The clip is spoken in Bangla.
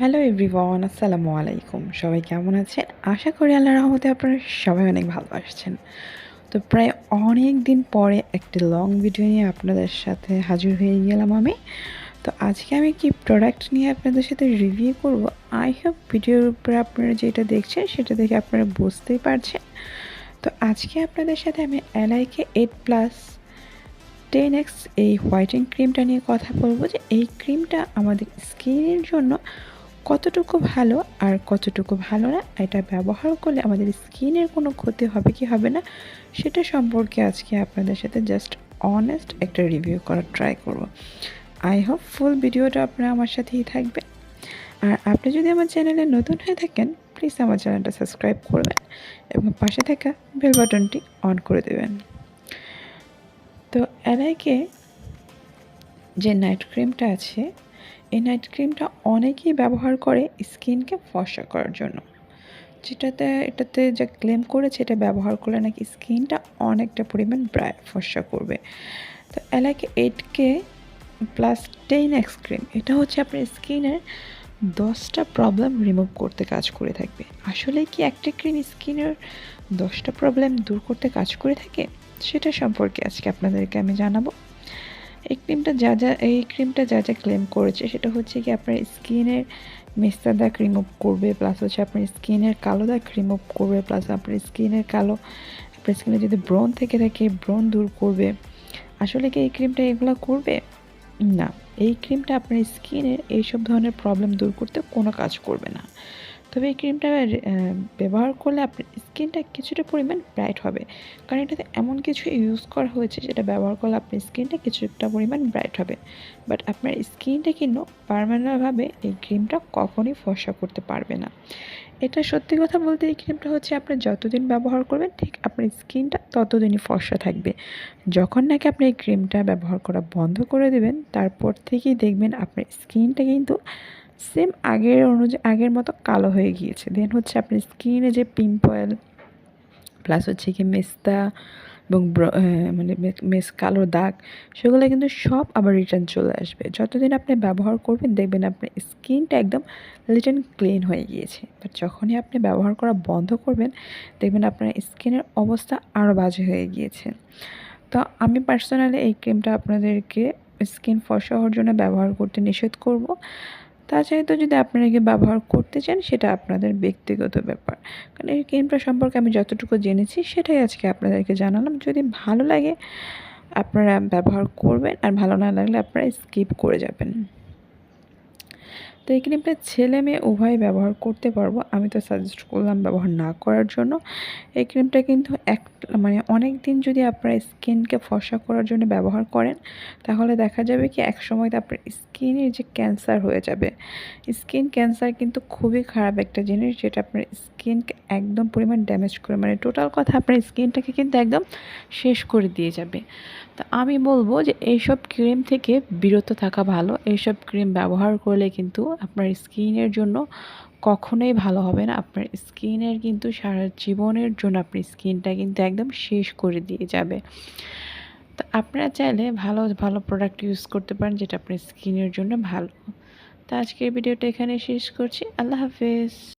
হ্যালো এভরিওয়ান, আসসালামু আলাইকুম। সবাই কেমন আছেন? আশা করি আল্লাহর রহমতে আপনারা সবাই অনেক ভালো আছেন। তো প্রায় অনেক দিন পরে একটি লং ভিডিও নিয়ে আপনাদের সাথে হাজির হয়ে গেলাম আমি। তো আজকে আমি কি প্রোডাক্ট নিয়ে আপনাদের সাথে রিভিউ করব। আই হোপ ভিডিওর উপরে আপনারা যেটা দেখছেন সেটা দেখে আপনারা বুঝতেই পারছেন। তো আজকে আপনাদের সাথে আমি এলআইকে 8+ 10x এই হোয়াইটিং ক্রিমটা নিয়ে কথা বলবো, যে এই ক্রিমটা আমাদের স্কিনের জন্য কতটুকু ভালো আর কতটুকু ভালো না, এটা ব্যবহার করলে আমাদের স্কিনের কোনো ক্ষতি হবে কি হবে না সেটা সম্পর্কে আজকে আপনাদের সাথে জাস্ট অনেস্ট একটা রিভিউ করার ট্রাই করব। আই হোপ ফুল ভিডিওটা আপনারা আমার সাথেই থাকবেন। আর আপনি যদি আমার চ্যানেলে নতুন হয়ে থাকেন, প্লিজ আমার চ্যানেলটা সাবস্ক্রাইব করবেন এবং পাশে থাকা বেল বাটনটি অন করে দেবেন। তো এলাইকে যে নাইট ক্রিমটা আছে, এই নাইট ক্রিমটা অনেকেই ব্যবহার করে স্কিনকে ফর্সা করার জন্য। এটাতে যা ক্লেম করেছে, এটা ব্যবহার করলে নাকি স্কিনটা অনেকটা পরিমাণ ফর্সা করবে। তো এলাকে 8K+10X ক্রিম, এটা হচ্ছে আপনার স্কিনের 10টা প্রবলেম রিমুভ করতে কাজ করে থাকবে। আসলে কি একটা ক্রিম স্কিনের 10টা প্রবলেম দূর করতে কাজ করে থাকে, সেটা সম্পর্কে আজকে আপনাদেরকে আমি জানাবো। এই ক্রিমটা যা যা ক্লেম করেছে সেটা হচ্ছে কি আপনার স্কিনের মেস্তা দাগ রিমুভ করবে, প্লাস হচ্ছে আপনার স্কিনের কালো দাগ রিমুভ করবে, প্লাস আপনার স্কিনে যদি ব্রণ থেকে থাকে ব্রণ দূর করবে। আসলে কি এই ক্রিমটা এগুলো করবে না? এই ক্রিমটা আপনার স্কিনের এইসব ধরনের প্রবলেম দূর করতে কোনো কাজ করবে না। তবে এই ক্রিমটা ব্যবহার করলে আপনার স্কিনটা কিছুটা পরিমাণ ব্রাইট হবে, কারণ এটাতে এমন কিছু ইউজ করা হয়েছে যেটা ব্যবহার করলে আপনার স্কিনটা কিছুটা পরিমাণ ব্রাইট হবে। বাট আপনার স্কিনটা কিন্তু পার্মানেন্টভাবে এই ক্রিমটা কখনোই ফর্সা করতে পারবে না। এটা সত্যি কথা বলতে, এই ক্রিমটা হচ্ছে আপনি যতদিন ব্যবহার করবেন ঠিক আপনার স্কিনটা ততদিনই ফর্সা থাকবে। যখন নাকি আপনি এই ক্রিমটা ব্যবহার করা বন্ধ করে দেবেন, তারপর থেকেই দেখবেন আপনার স্কিনটা কিন্তু সেম আগের মতো কালো হয়ে গিয়েছে। দেন হচ্ছে আপনার স্কিনে যে পিম্পল, প্লাস হচ্ছে কি মেস্তা এবং কালো দাগ, সেগুলো কিন্তু সব আবার রিটার্ন চলে আসবে। যতদিন আপনি ব্যবহার করবেন দেখবেন আপনার স্কিনটা একদম লিটন ক্লিন হয়ে গিয়েছে। বাট যখনই আপনি ব্যবহার করা বন্ধ করবেন দেখবেন আপনার স্কিনের অবস্থা আরও বাজে হয়ে গিয়েছে। তো আমি পার্সোনালি এই ক্রিমটা আপনাদেরকে স্কিন ফর্সা হওয়ার জন্য ব্যবহার করতে নিষেধ করব। তাছাড়া তো যদি আপনারা কি ব্যবহার করতে চান সেটা আপনাদের ব্যক্তিগত ব্যাপার, কারণ এই ক্রিমটা সম্পর্কে আমি যতটুকু জেনেছি সেটাই আজকে আপনাদেরকে জানালাম। যদি ভালো লাগে আপনারা ব্যবহার করবেন, আর ভালো না লাগলে আপনারা স্কিপ করে যাবেন। তো এই ক্রিমটা ছেলে মেয়ে উভয় ব্যবহার করতে পারবো। আমি তো সাজেস্ট করলাম ব্যবহার না করার জন্য। এই ক্রিমটা কিন্তু অনেক দিন যদি আপনার স্কিনকে ফর্সা করার জন্য ব্যবহার করেন, তাহলে দেখা যাবে কি একসময় তো আপনার স্কিনের যে ক্যান্সার হয়ে যাবে। স্কিন ক্যান্সার কিন্তু খুবই খারাপ একটা জিনিস, যেটা আপনার স্কিনকে একদম পরিমাণ ড্যামেজ করে, টোটাল কথা আপনার স্কিনটাকে কিন্তু একদম শেষ করে দিয়ে যাবে। তো আমি বলবো যে এইসব ক্রিম থেকে বিরত থাকা ভালো। এইসব ক্রিম ব্যবহার করলে কিন্তু আপনার স্কিনের জন্য কখনোই ভালো হবে না। আপনার স্কিনের কিন্তু সারা জীবনের জন্য আপনার স্কিনটা কিন্তু একদম শেষ করে দিয়ে যাবে। তো আপনারা চাইলে ভালো ভালো প্রোডাক্ট ইউজ করতে পারেন যেটা আপনার স্কিনের জন্য ভালো। তো আজকের ভিডিওটা এখানে শেষ করছি। আল্লাহ হাফেজ।